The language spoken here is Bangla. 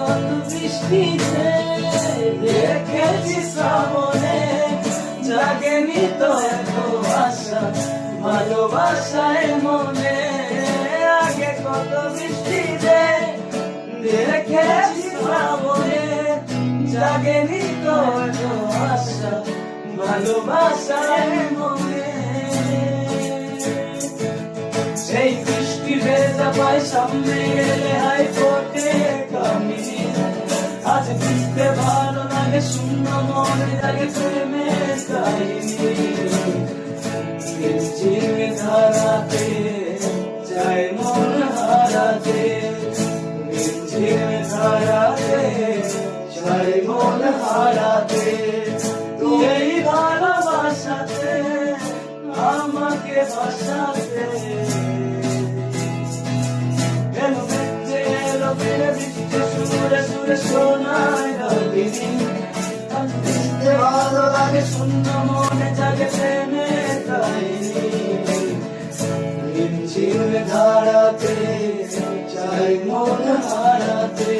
কত বৃষ্টিতে দেখেছি শ্রাবণে জাগেনি তো এত আশা ভালোবাসায় মনে আগে কত বৃষ্টিতে দেখেছি শ্রাবণে জাগেনি তো এত আশা ভালোবাসায় মনে সেই বৃষ্টি ভেজা পায় সামনে গেলে হাই ফোটে কামিনী আজ বুঝতে ভালো লাগে শূন্য মনে লাগে প্রেমের কাহিনী ঝিমঝিমে ধারাতে যায় মন হারাতে ঝিমঝিমে ধারাতে যায় মন হারাতে এই ভালোবাসাতে আমাকে ভাসাতে এলো বেঁচে এলো ফিরে বৃষ্টি সুরে সুরে শোনায় রাগিনী আজ বুঝতে ভালো লাগে শূন্য মনে জাগে প্রেমের কাহিনী ঝিমঝিমে ধারাতে চাই মন হারাতে